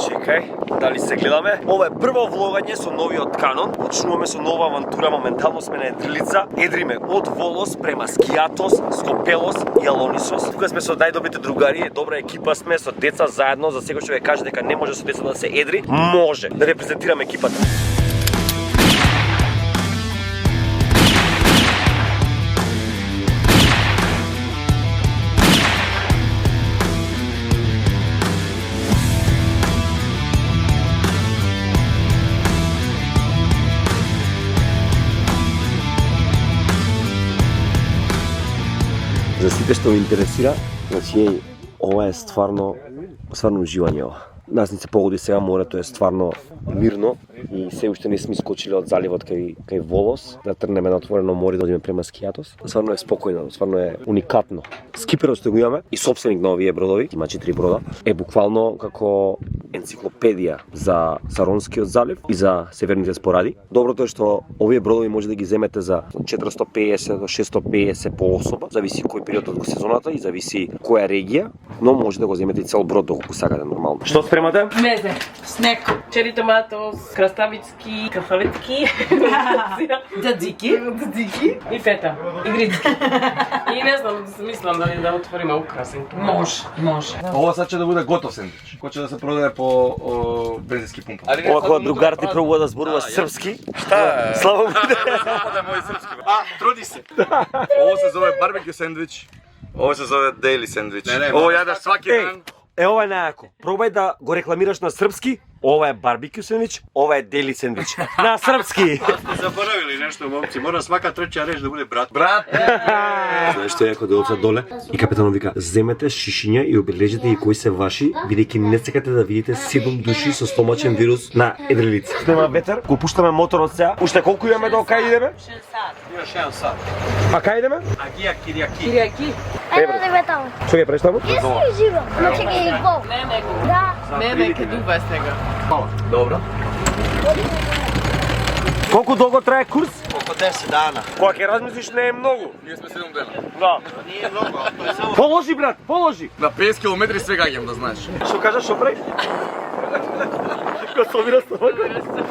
Чекај, дали се гледаме? Ова е прво влогање со новиот канон. Почнуваме со нова авантура, моментално сме на Едрилица. Едриме од Волос према Скијатос, Скопелос и Алонисос. Тука сме со најдобрите другари, добра екипа сме со деца заедно. За секој што ве каже дека не може со деца да се едри, може да репрезентираме екипата. За сите што ме интересира, значи ова е стварно уживање ова. Нас не се погоди сега, морето е стварно мирно и се уште не сме скочиле од заливот кај Волос, да трнеме на отворено море да одиме према Скијатос. Стварно е спокојно, стварно е уникатно. Скиперот што го имаме и собственик на овие бродови, има 4 брода, е буквално како енциклопедија за Саронскиот залив и за северните споради. Доброто е што овие бродови може да ги земете за 450 до 650 по особа, зависи кој период од сезоната и зависи која регија, но може да го земете и цел брод доколку сакате нормално. Што спремате? Мезе, снек, чери томатос, краставицки, кафаветки, дзадзики и фета, и грицки. И не знам, мислам дали да отвориме украсен. Може. Ова сад ќе да биде готов сендвич, кој ќе да се продаде по бензински пумпа. Ова кога другар ти пробува да зборува српски, шта? Слава Богу. Труди се. Ова се зове барбекю сендвич. Ова се зове дейли сендвич. Ова јадеш сваки ден. Ова е најако. Пробај да го рекламираш на српски. Ова е барбекю сендвич, ова е дели сендвич. На српски. Сте заборавили нешто, момци. Мора свака тречја реч да биде брат. Брат! Знаеш што е ако дојдат доле и капитанот вика: "Земете шишиња и обележете и кои се ваши, бидејќи не сакате да видите 7 души со стомачен вирус на Едрилица." Нема ветер, го пуштаме моторот сега. Уште колку имаме до кај идеме? 6 сат. Има 6 сат. А кај идеме? Агија киријаки. Киријаки? Ајде да ме таму. Што ќе правиш таму? Јас не живам. Ама чекај и гол. Не, Да. ке дуба сега. Добро. Колку долго трае курс? Околу 10 дана. Кога ќе размислиш не е многу. Ние сме 7 дена. Да. Не е многу, а тоа е само Положи брат, положи. на 50 километри се гаѓам, да знаеш. Што кажаш, што прави? Ко собира стомако?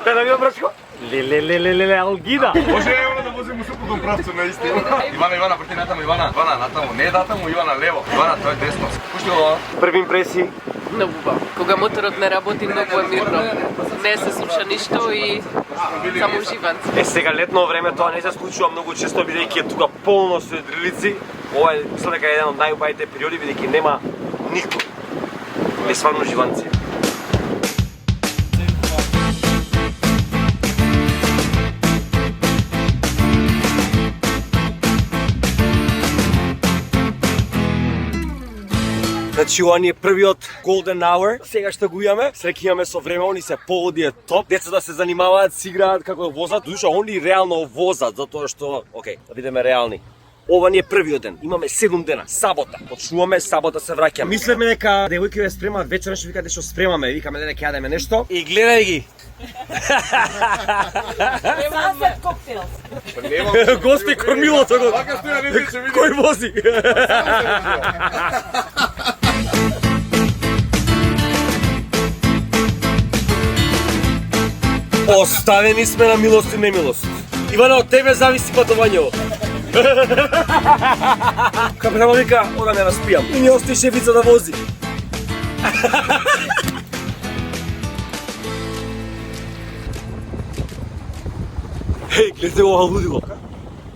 Те да видам брачко? Леле, алгида. Може евро да возим у супротном правцу наистина. Ивана, прти натаму, Ивана, натаму, не натаму, Ивана лево. Ивана, тоа е десно. Пушти ова. Први импресии. Многу убаво. Кога моторот не работи, многу е мирно. Не се слуша ништо и само уживам. Сега летно време тоа не се случува многу често, бидејќи е тука полно со едрилици. Ова е мислам дека е еден од најубавите периоди, бидејќи нема никој. Е стварно живанци. Значи, ова ни е првиот Golden Hour. Сега што го имаме, среќа имаме со време, они се поводи е топ. Децата се занимаваат, си играат како возат. Душа, они реално возат, затоа што, окей, да бидеме реални. Ова ни е првиот ден. Имаме 7 дена. Сабота. Почнуваме, сабота се враќаме. Мислеме дека девојките спремаат вечер, што викате што спремаме, викаме дека јадеме нешто. И гледај ги. Sunset коктейл. Гости кормилото го. Кој вози? Оставени сме на милост и немилост. Ивана, од тебе зависи патувањето. Капитанот вика, ода ме распијам. И ни остави шефица да вози. Хеј, гледате ова лудило.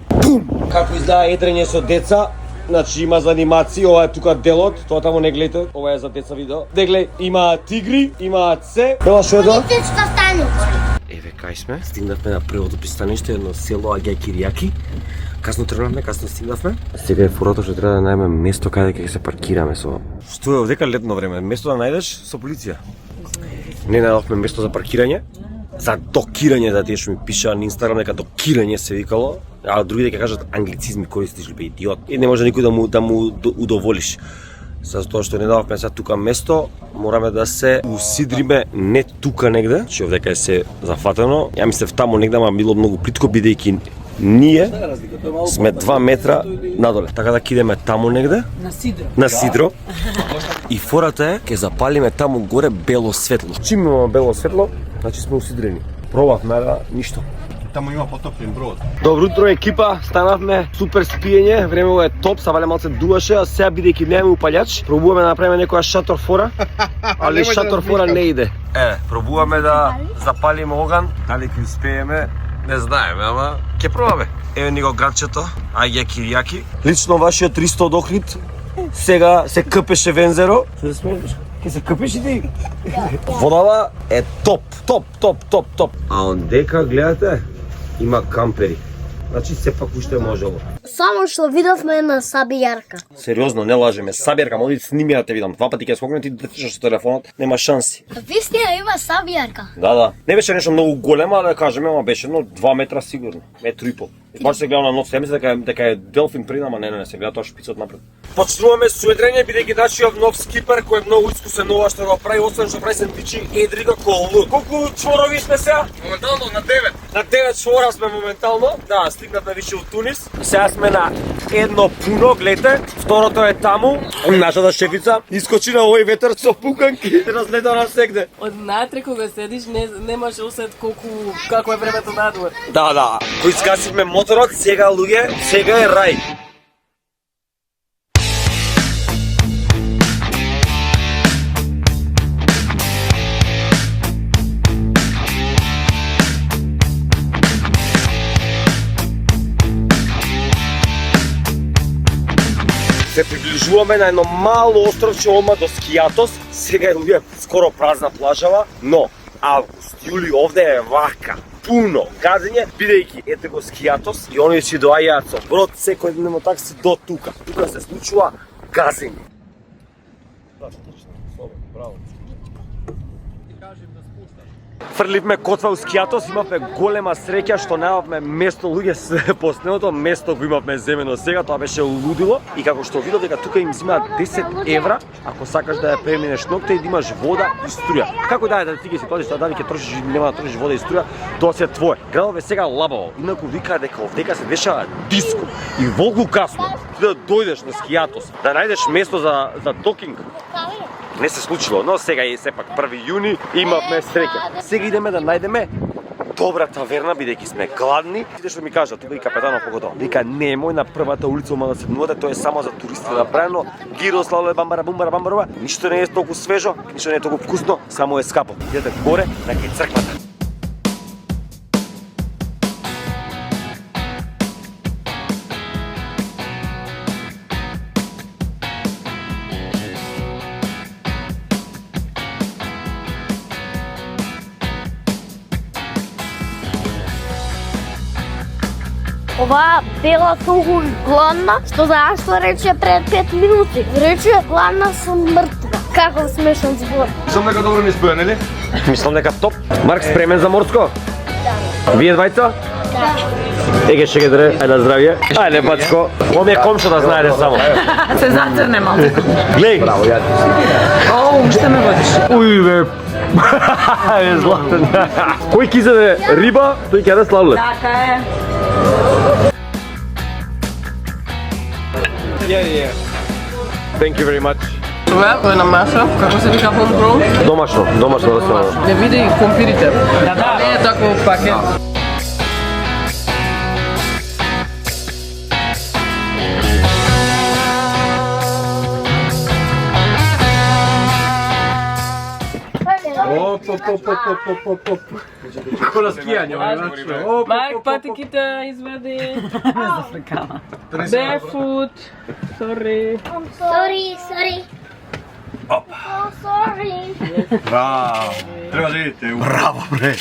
Бум! Како изгледа едрење со деца. Значи има за анимација, ова е тука делот, тоа таму не гледате, ова е за деца видео. Дегле, има тигри, има се. Ева што е тоа? Детска станица. Еве кај сме, стигнавме на првото пристаниште, едно село Агија Киријаки. Касно тргнавме, касно стигнавме. Сега е форото што треба да најдеме место каде ќе се паркираме со. Што е овдека летно време, место да најдеш со полиција. Не најдовме место за паркирање. За докирање, да тие што ми пишаа на Инстаграм дека докирање се викало, а други дека кажат англицизми користиш ли бе идиот. И не може никој да му удоволиш. Затоа што не дававме сега тука место, мораме да се усидриме не тука негде, че овдека е се зафатено. Ја мислев таму негде, ама било многу плитко бидејќи Ние сме 2 метра надоле, така да кидеме таму негде на Сидро. И фората е, ќе запалиме таму горе бело светло. Чим имаме бело светло, значи сме усидрени. Пробавме, да, ништо. Таму има потоплен брод. Добро утро екипа, станавме, супер спиење, времето е топ, са вале малце дуваше, а сега бидејќи немаме упалјач, пробуваме да направиме некоја шатор фора, али шатор фора не иде. Пробуваме да запалиме оган, дали ќе успееме, не знаеме, ама ќе пробаме. Еве ни го градчето, ајде кирјаки. Лично вашиот 300 од Охрид сега се къпеше вензеро. Се смееш? Ке се къпеш и ти? Водава е топ. А ондека, гледате, има кампери. Значи сепак уште можело. Само што видовме на Сабијарка. Сериозно, не лажеме. Сабијарка, моди сними да те видам. Два пати ќе скокне, ти да тичаш со телефонот, нема шанси. Вистина има Сабијарка. Да. Не беше нешто многу големо, да кажеме, ама беше едно 2 метра сигурно. Метро и пол. Баш се гледа на ноц, ја мисля дека е делфин пред, ама не, се гледа тоа шпицот напред. Почнуваме суедрење, бидејќи нашиот нов скипер кој е многу искусен ова што го прави, освен што прави сендвичи, едри како луд. Колку чворови сме сега? Моментално на 9. На 9 чвора сме моментално. Да, стигнавме више од Тунис. Сега сме на едно пуно, гледате. Второто е таму. Нашата шефица искочи на овој ветер со пуканки. Разлета на сегде. Однатре кога седиш немаш усет како е времето надвор. Да. Кој скасивме моторот, сега луѓе, сега е рај. Се приближуваме на едно мало островче одма до Скијатос. Сега е луѓе скоро празна плажава, но август, јули овде е вака. Пуно газење, бидејќи ете го Скијатос и они си доаѓаат со брод секој дневно такси до тука. Тука се случува газење. Фрливме котва у Скијатос, имавме голема среќа што немавме место, луѓе по снегото место го имавме земено сега, тоа беше лудило и како што видов дека тука им земаат 10 евра ако сакаш да ја преминеш ногта и да имаш вода и струја. Како да ти ги си платиш тоа дали ќе трошиш или нема да трошиш вода и струја, тоа се твое. Градов е сега лабаво, инаку викаат дека овдека се дешава диско и волку касно. Ти да дојдеш на Скијатос, да најдеш место за докинг. Не се случило, но сега е сепак 1 јуни, имавме среќа. Сега идеме да најдеме добра таверна, бидејќи сме гладни. Ти што ми кажа, тука и капетанот погода. Вика немој на првата улица ума да се седнувате, тоа е само за туристи направено. Гиро, слале, бамбара, бамбара. Ништо не е толку свежо, ништо не е толку вкусно, само е скапо. Идете горе на кај црквата. Ова бела толку гладна, што заашто рече пред 5 минути. Рече гладна сум мртва. Како смешен збор. Сум дека добро не споја, нели? Мислам дека топ. Марк, спремен за морско? Да. Вие двајца? Да. Еге шегедре, ајде здравје. Ајде бачко. Ом е комшо да знаете само. Се зацрне малце. Глеј. Браво, ја. Оу, уште ме водиш. Уј бе. Е златен. Кој ќе изеде риба, тој ќе јаде сладлед. Така е. Yeah. Thank you very much. Това е на маса, како се вика homegrown? Домашно ресторан. Не види компирите. Да. Не е тако пакет. Оп. Како на скијање, Марк, патиките извади. Barefoot. Sorry. Sorry. Oh, sorry. Браво. Треба да идете. Браво, бре.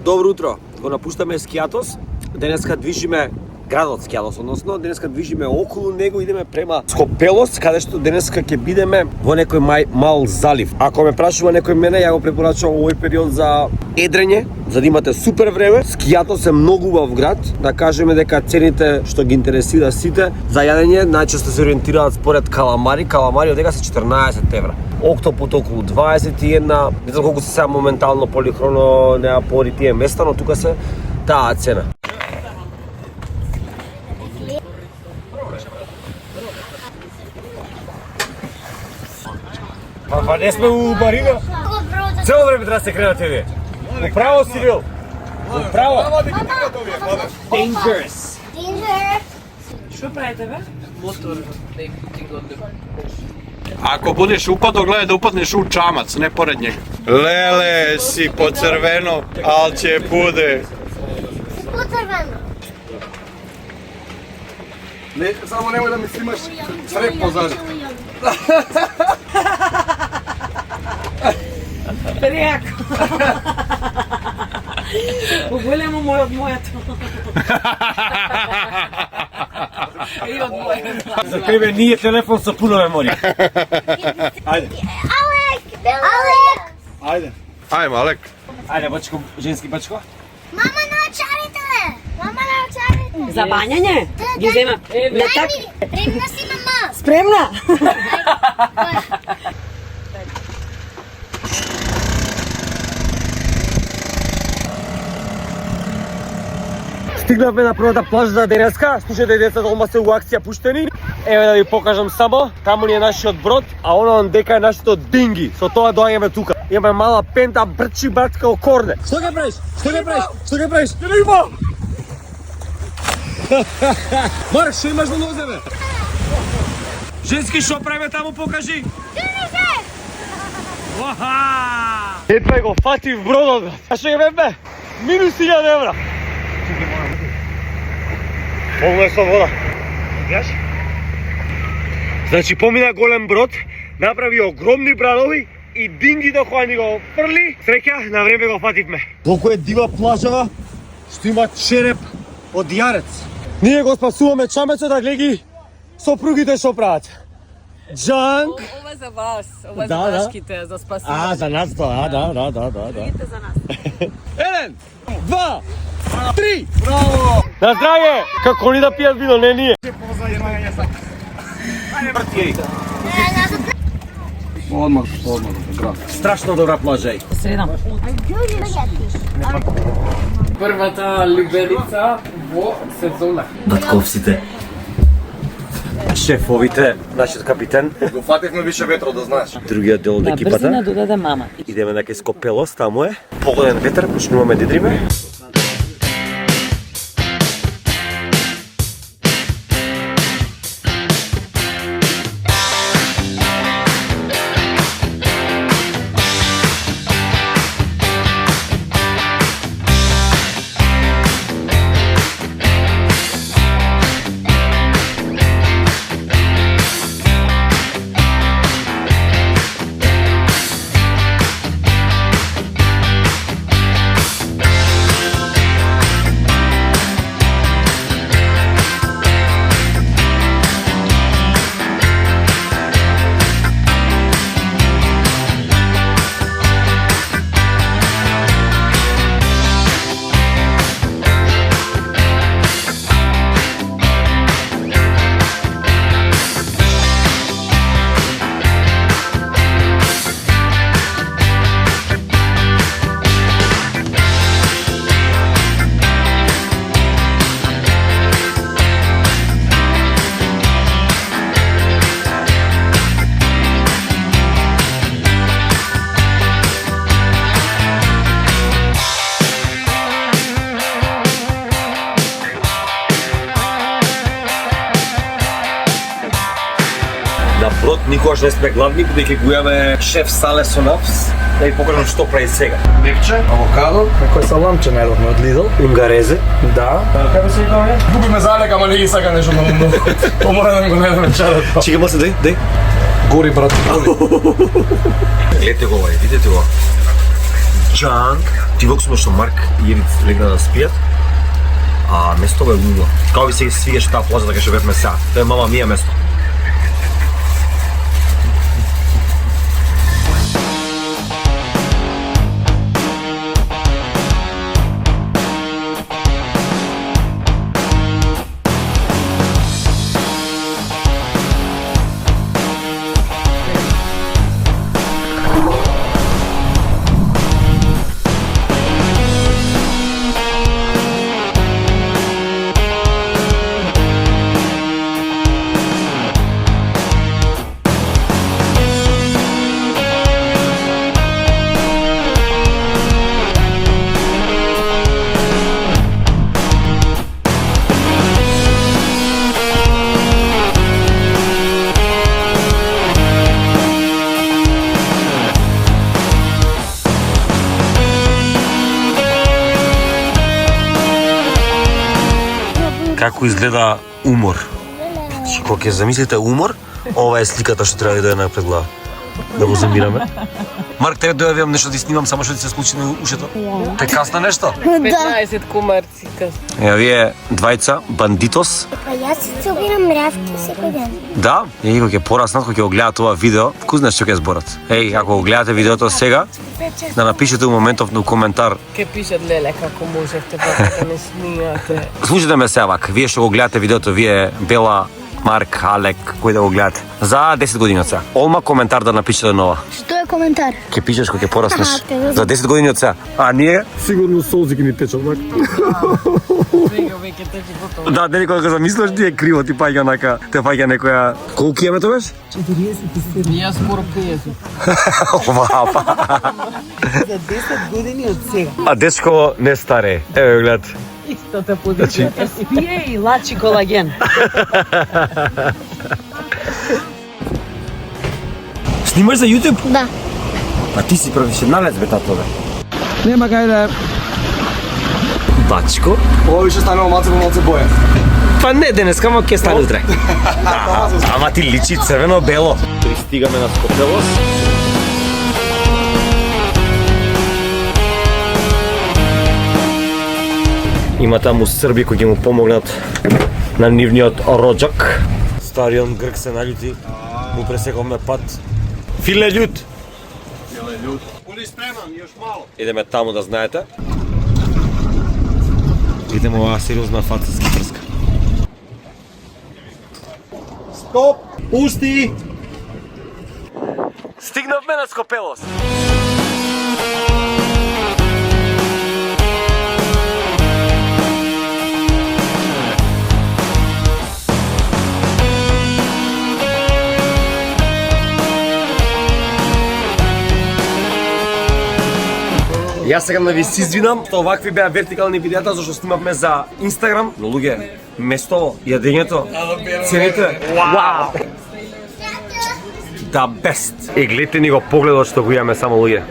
Добро утро. Го напуштаме Скијатос. Денеска движиме градот Скелос, односно денеска движиме околу него, идеме према Скопелос, каде што денеска ќе бидеме во некој мал залив. Ако ме прашува некој мене, ја го препорачувам овој период за едрење, за да имате супер време. Скијатос е многу убав град, да кажеме дека цените што ги интересира сите за јадење најчесто се ориентираат според каламари од дека се 14 евра. Октопут околу 21, не знам колку се сега моментално Полихроно нема пори тие места, но тука се таа цена. Па не сме у Барига. Цело време треба да се кренате вие. Управо си бил. Управо. Dangerous. Што правите бе? Мотор да ти го Ако будеш упадо, гледај да упаднеш у чамац, не поред njega. Lele, si po crveno, al će bude. Po crveno. Ne, samo nemoj da mi snimaš crep pozadi. Пријако. Поголемо мој од моето. И од моето. За тебе ние телефон со пуно меморија. Ајде. Алек! Ajde. Ajmo, Alek. Ајде, бачко, женски бачко. Мама на очарите! Мама на очарите! За бањање? Ги земам. Не така. Премна си, мама! Спремна? Стигнавме на првата плажа за денеска. Слушајте децата, одма се у акција пуштени. Еве да ви покажам само, таму ни е нашиот брод, а оно дека е нашето динги. Со тоа доаѓаме тука. Имаме мала пента, брчи братка о корне. Што ќе правиш? Што ќе правиш? Што ќе правиш? Не има! Марк, што имаш во нозе, бе? Женски, што правиме таму, покажи? Ваха! Епе го фатив бродот, бе. А што ќе бе? Минус 1000 евра. Полно е со вода. Видиш? Значи помина голем брод, направи огромни брадови и динги дојде ни го фрли. Среќа, на време го фативме. Колку е дива плажава, што има череп од јарец. Ние го спасуваме чамецот, а глеги сопругите што прават. Джанк. Ова е за вас, ова е Да, за да. вашките, за спасување. А, за нас тоа, да. Идите за нас. 1, 2, 3. Браво! На здравје! Како они да пијат вино, не ние. Odmah, bravo. Страшно добра плажа е. Средам. Првата љубеница во сезона. Батковците. Шефовите, нашиот капитен. Го фативме више ветро, да знаеш. Другиот дел од екипата. Брзина додаде мама. Идеме на кај Скопелос, таму е. Погоден ветер, почнуваме да идриме. На брод никогаш не сме главни, бидејќи го имаме шеф Сале со нас, да ви покажам што прави сега. Мекче, авокадо, некој саламче најдовме од Lidl. Унгарезе. Да. Како се викаме? Губиме залека, ама не ги сака нешто на умно. Помора да го најдеме чарето. Чекай, може дај. Гори, брат, гори. Гледате го овај, видите го. Джанк. Ти воксуме што Марк и Ерит легна да спијат. а место е луѓе. Како ви се свигаше таа плажа дека ќе бевме сега. Тоа е мама мија место. Како изгледа умор? Кога ќе замислите умор, ова е сликата што треба да дојде на пред глава. Да го замираме. Марк, тебе дојавам нешто да снимам, само што ти се случи на ушето. Те касна нешто? 15 комарци касна. Ева вие двајца бандитос. Па јас се обирам мравки секој ден. Да, и кога ќе пораснат, кога ќе го гледат ова видео, вкусно што ќе зборат. Еј, ако го гледате видеото сега, да напишете у моментов на коментар. Ке пишат леле како можевте да не смијате. Слушайте ме сега вак, вие што го гледате видеото, вие Бела, Марк, Алек, кој да го гледате. За 10 години од сега. Олма коментар да напишете нова. Што е коментар? Ќе пишеш кога ќе пораснеш. Аха, За 10 години од сега. А ние сигурно солзи ќе ни течат, так. Сега веќе тече готово. Да, дели кога го замислиш, ти е криво, ти паѓа онака, те паѓа некоја. Колку километри беше? 47. Јас скоро 50. Ова, па. За 10 години од сега. А дечко не старе. Еве гледат. Истата позиција. Спие и лачи колаген. Снимаш за YouTube? Да. Па ти си професионалец бе тато бе. Нема кај да... Бачко? Ова више станува малце боја. Па не, денеска ама ќе стане утре. Ама ти личи црвено-бело. Пристигаме на Скопелос. Има таму Срби кои ќе му помогнат на нивниот роđак. Стариот грк се наљути, му пресековме пат. Филе љут. Буди спреман, још мало. Идеме таму да знаете. Идеме оваа сериозна фаца скипарска. Стоп! Пусти! Стигнавме на Скопелос. Јас сега да ви се извинам, што овакви беа вертикални видеата зашто снимавме за Инстаграм, но луѓе, место, јадењето, цените, вау! Да бест. И гледате ни го погледот што го имаме само луѓе.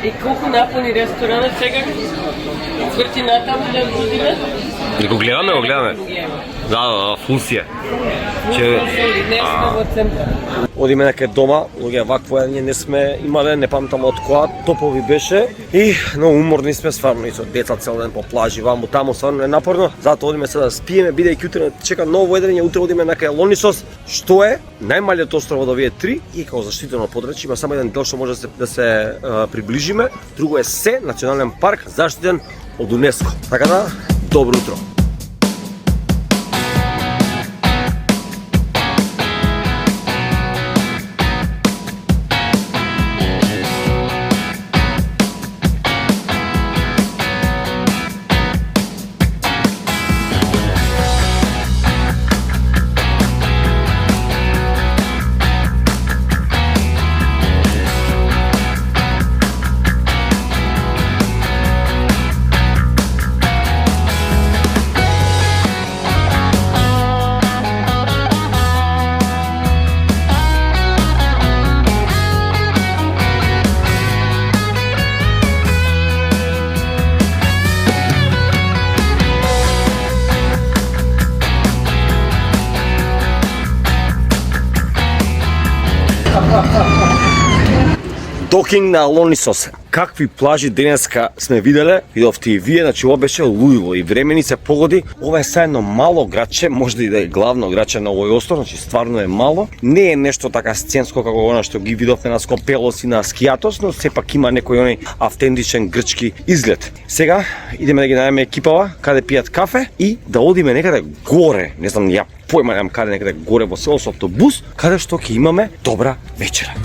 И колку напуни ресторанот сега? Сврти натаму да година? И го гледаме, го гледаме. Да, фулсија. Че Не сме во центар. одиме некај дома, луѓе, вакво јадење не сме имале, не памтам од која, топо ви беше и но уморни сме стварно и со деца цел ден по плажи, ваму таму стварно е напорно, затоа одиме сега да спиеме, бидејќи утре чека ново јадење, утре одиме на кај Лонисос, што е најмалиот остров од овие три и како заштитено подрачје, има само еден дел што може да се приближиме, друго е Се, национален парк, заштитен од УНЕСКО. Така да, добро утро. Докинг на Лонисос. какви плажи денеска сме виделе, видовте и вие, значи ова беше луило и времени се погоди. Ова е саедно мало градче, може и да е главно градче на овој остров, значи стварно е мало. Не е нешто така сценско како она што ги видовме на Скопелос и на Скијатос, но сепак има некој оној автентичен грчки изглед. Сега идеме да ги најдеме екипава каде пијат кафе и да одиме некаде горе, не знам ја појма немам каде, некаде горе во село со автобус, каде што ќе имаме добра вечера.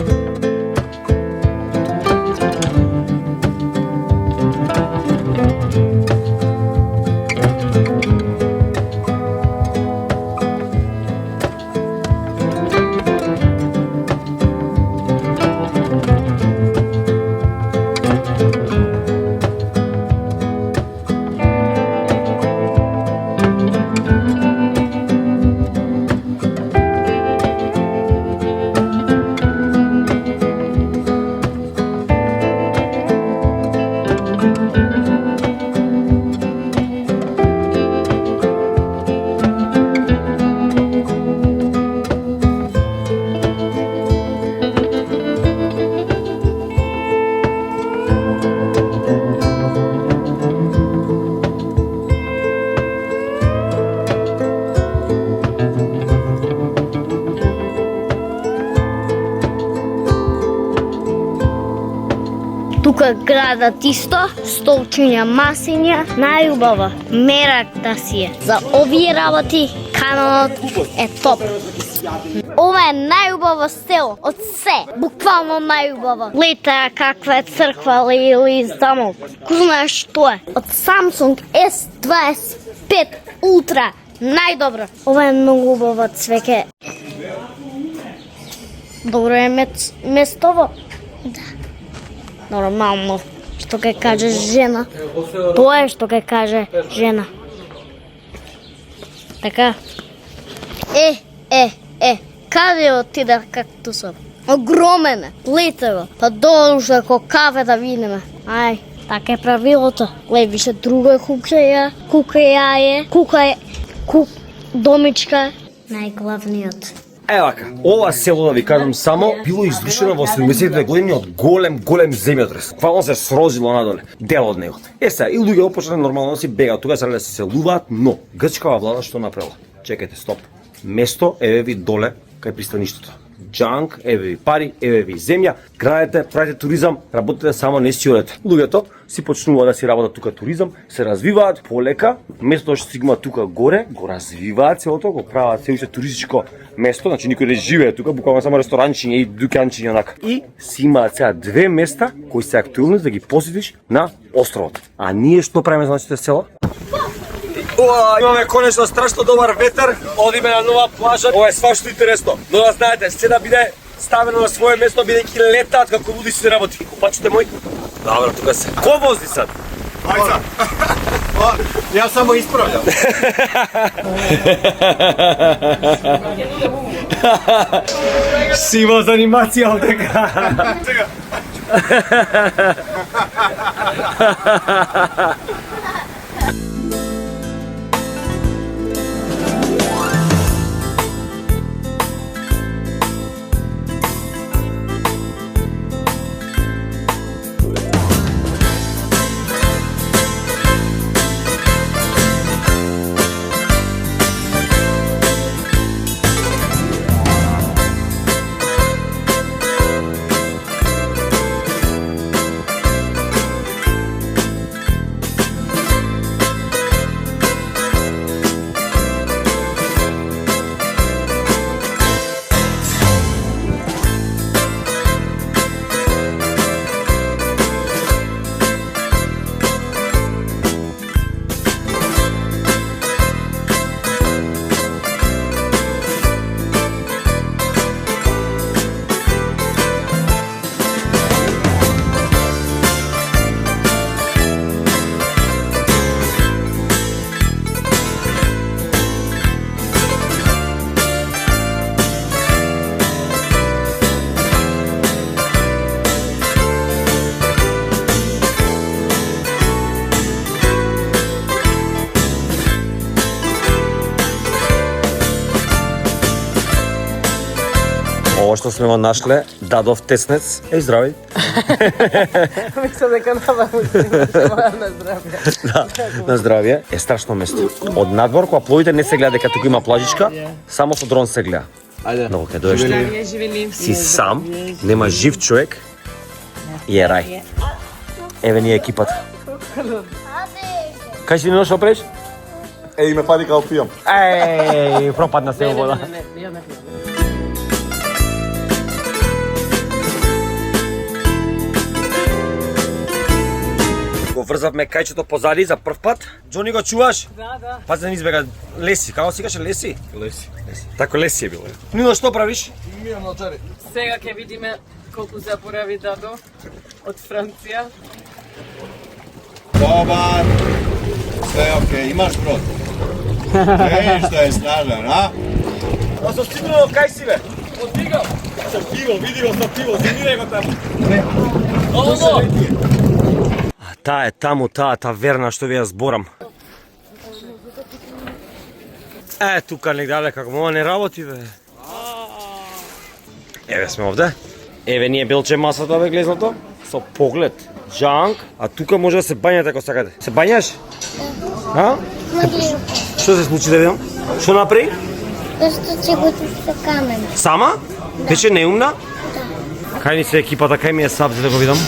Тука градат исто, столчиња, масиња, најубава меракта си е. За овие работи каналот е топ. Ова е најубаво село од се, буквално најубаво. Гледате каква е црква или замок. Ко знаеш што е? Од Samsung S25 Ultra, најдобро. Ова е многу убаво цвеќе. Добро е местово. Да. Нормално, што ќе каже жена. Тоа е што ќе каже жена. Така. Каде отида кактусот? Огромен е. Гледате го. Па долу ко кафе да видиме. Ај, така е правилото. Глеј, више друго е домичка. Најглавниот. Вака, ова село, да ви кажам само, било изрушено во 70-те години од голем земјотрес. Буквално се срозило надоле, дел од него. Сега, и луѓе почнале нормално да си бегаат, тука се селуваат, но грчкава влада што направила? Чекайте, стоп. Место, еве ви доле, кај пристаништето. Джанк, еве ви пари, еве ви земја, градете, правите туризам, работите само, не си одете. Луѓето си почнуваат да си работат тука туризам, се развиваат полека, место што стигнува тука горе, го развиваат целото, го прават се уште туристичко место, значи никој не живее тука, буквално само ресторанчиња и дуканчиња онака. И си имаат сега две места кои се актуелни да ги посетиш на островот. А ние што правиме за нашите села? Имаме конечно страшно добар ветер, одиме на нова плажа, ова е свашто интересно. Но да знаете, се да биде ставено на своје место, бидејќи летаат како луди се работи. Купачите мои? Добро, тука се. Ко возди сад? Ајца. Ја само исправljam. Си има занимација овдека. Ова што сме го нашле, Дадов теснец. Здрави. Мислам дека нама на здравје. Да, на здравје. Е страшно место. Од надвор кога пловите не се гледа дека тука има плажичка, само со дрон се гледа. Ајде. Много ке доеш ти. Живели. Си сам, нема жив човек и е рај. Еве ни е екипата. Кај си не што преш? Еј, ме фани као пијам. Еј, пропадна се вода. Не, не. Го врзавме кајчето позади за прв пат. Џони го чуваш? Да. Пази да не избега Леси. Како си каше Леси? Леси. Тако Леси е било. Нино, што правиш? Мијам на чари. Сега ќе видиме колку заборави Дадо од Франција. Добар. Sve okej, imaš brod? Što je snažan, a? А со стигнало кај си бе? Отигал. Со пиво, види го со пиво, зимире го таму. Таа е таму, таа таверна што ви ја зборам. Тука негдале како мова не работи бе. Еве сме овде. Еве ни е билче масата бе глезното, со поглед. Джанк, а тука може да се бањате ако сакате. Се бањаш? А? Што се случи да видам? Што направи? Зашто ќе го со камен. Сама? Беше неумна? Кај ни се екипата, кај ми е Сабзи да го видам?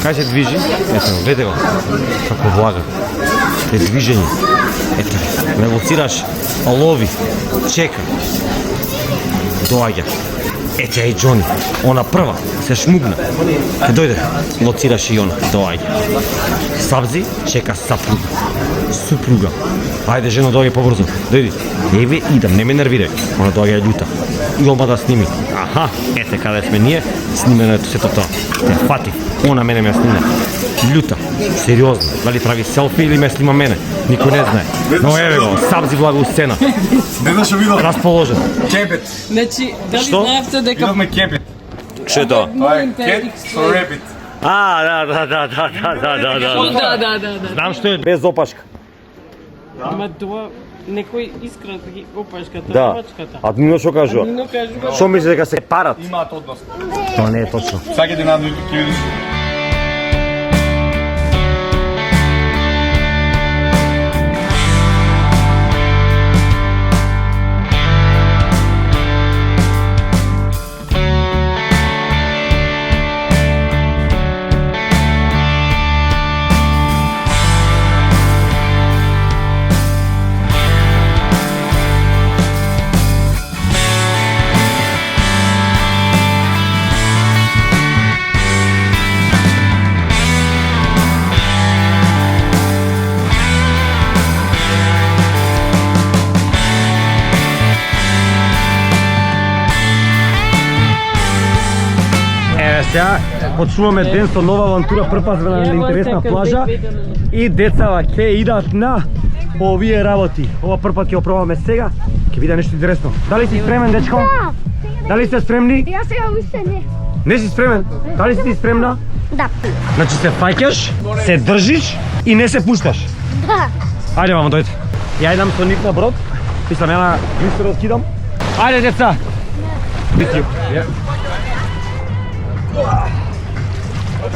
Кај се движи? Ето, гледе го. Како влага. Е движење. Ето, ме лоцираш, лови, чека. Доаѓа. Ете и Џони, она прва, се шмугна. Ке дојде, лоцираш и она, доаѓа. Сабзи чека супруга. Ајде, жено, доаѓа побрзо. Дојди. Еве идам, не ме нервирај. Она доаѓа љута. И оба да сними. Аха, ете каде сме ние, снимено ето сето тоа. Те фати, она мене ме снима. Љута, сериозно. Дали прави селфи или ме снима мене? Никој не знае. Но еве го, Сабзи влага у сцена. Не знаш што видов? Расположен. Кепет. Значи, дали Што? знаевте дека Видовме кепет. Што е тоа? Тоа е кеп со репит. Да. Да. Знам што е без опашка. Ама тоа некој искра да ги опашката, Да. опашката. А Нино што кажува? Нино кажува. Што мисли дека се парат? Имаат однос. Тоа не е точно. Всеки ден надвор ќе видиш. Сега почнуваме ден со нова авантура, прпазвена на интересна плажа и децава ќе идат на овие работи. Ова прпат ќе опробаме сега, ќе биде нешто интересно. Дали си спремен, дечко? Да. Дали сте спремни? Ја сега уште не. Не си спремен? Дали си ти спремна? Да. Значи се фаќаш, се држиш и не се пушташ. Да. Ајде, мамо, дојде. Ја идам со нив на брод, мислам ја на глистерот скидам. Ајде, деца! Битју.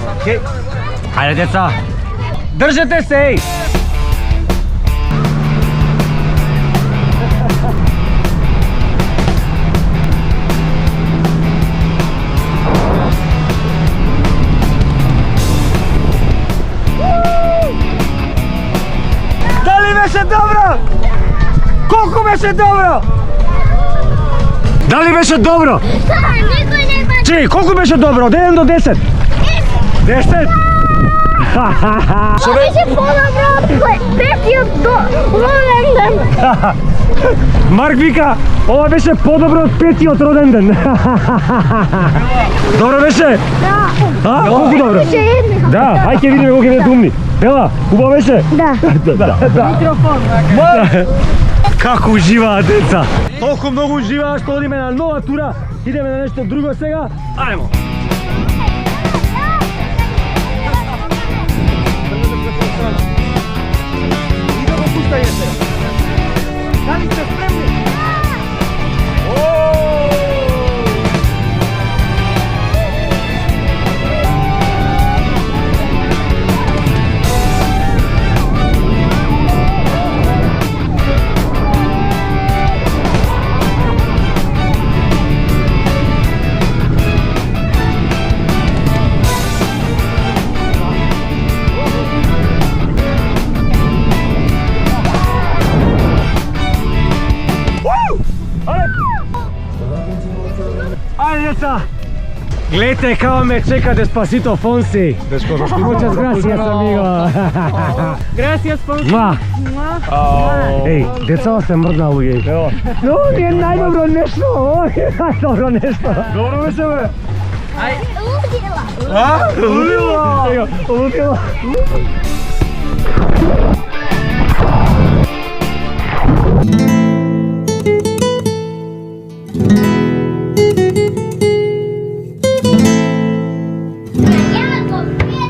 Океј. Ајде, деца! Држете се, еј! Дали беше добро? Колку беше добро? Дали беше добро? Да, никој не бачи. Чеј, колку беше добро? Од 1 до 10? 10? Што беше подобро од петиот до роден ден. Марк вика, ова беше подобро од петиот роден ден. Добро беше? Да. А, колку добро? Беше едно. Да, ајде ќе видиме колку ќе бидете умни. Ела, убаво беше? Да. Микрофон, Како уживаат деца? Толку многу уживаат што одиме на нова тура. Идеме на нешто друго сега. Ајмо. И да го пуштајте сега. Дали сте спремни? Vete kao me čeka Despacito Fonsi. Muchas gracias, amigo. Gracias, Fonsi. Два. Ej, деца се мрднало ей. Но е најдобро нешто. Најдобро нешто. Добро беше бе. Лудила. Лудила.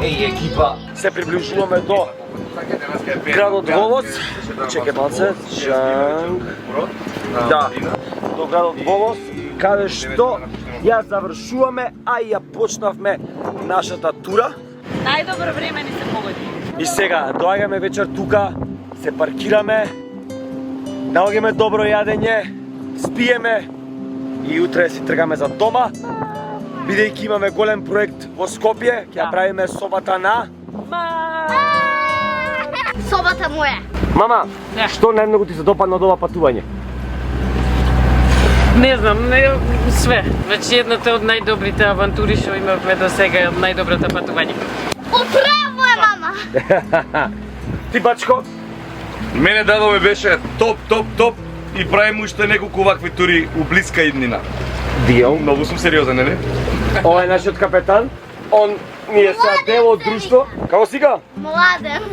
Еј, екипа, се приближуваме до градот Волос. Чекај малце. Чанг. Да, до градот Волос, каде што ја завршуваме, а и ја почнавме нашата тура. Најдобро време ни се погоди. И сега, доаѓаме вечер тука, се паркираме, наоѓаме добро јадење, спиеме и утре си тргаме за дома. Бидејќи имаме голем проект во Скопје, ќе ја правиме собата на... Собата моја. Мама, што најмногу ти се допадна од ова патување? Не знам, све. Веќе едната од најдобрите авантури што имавме до сега е од најдобрата патување. Управо е, мама. Ти, бачко? Мене дадо ме беше топ и правим уште неколку вакви тури у блиска иднина. Дел. Многу сум сериозен, нели? Ова е нашиот капетан. Он ни е сега дел од друштво. Како сега? Младен.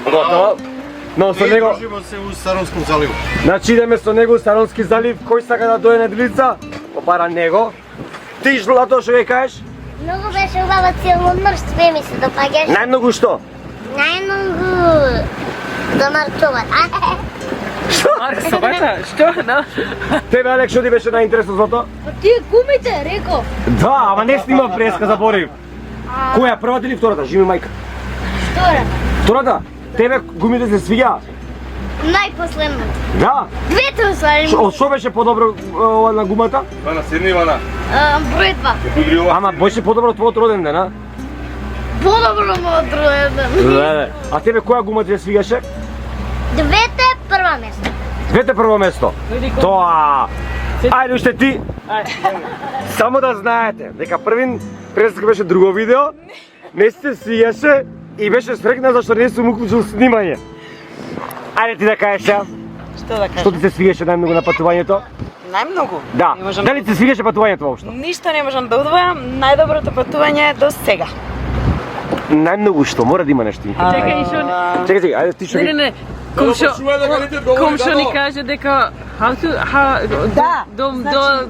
Готово. Но со него... Дружиме се у Саронском заливу. Значи идеме со него у Саронски залив. Кој сака да дојде на Делица? Побара него. Ти, Злато, што ќе кажеш? Многу беше убава цело нощ, све ми се допаѓаш. Најмногу што? Најмногу до Марксовата. Марксовата? Што? Тебе, Алек, што ти беше најинтересно, Злато? Тие гумите, реков. Да, ама не снима преска, заборив. Која, првата или втората? Жими мајка. Втора. Втората? Тебе гумите се свиѓа? Најпоследно. Да. Двете усвари. Од што беше подобро ова на гумата? Вана, седни, Вана. Број 2. Ама беше подобро од твојот роден ден, а? Подобро му одруеден. Леле. А тебе која гума ти се свигаше? Двете прва место. Двете прво место. Тоа. Ајде уште ти. Само да знаете дека првин преска беше друго видео. Не се свигаше и беше срекна зашто не сум уклучил снимање. Ајде ти да кажеш сега. Што да Што кажам? ти се свигаше најмногу на патувањето? Најмногу? Да. Не можам Дали ти се свигаше патувањето воопшто? Ништо не можам да одвојам, најдоброто патување до сега. Најмногу што? Мора да има нешто. Чекај, што... Чекај, ајде ти што. Не, Комшо ни каже дека Да, до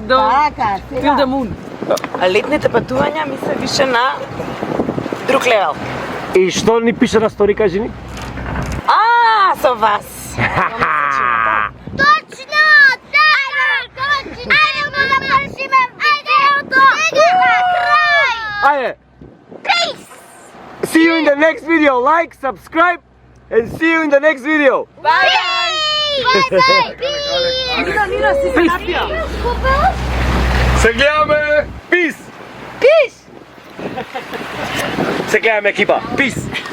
така, Till the moon. А летните патувања ми се више на друг левел. И што ни пише на стори, кажи ни? Со вас. Точно! Точно! Ајде го да вршиме видеото! Сега крај! Ајде! Peace! See you in the next video. Like, subscribe, and see you in the next video. Bye bye! Нина си се напија. Се гледаме! Peace! Peace! Се гледаме, екипа. Peace!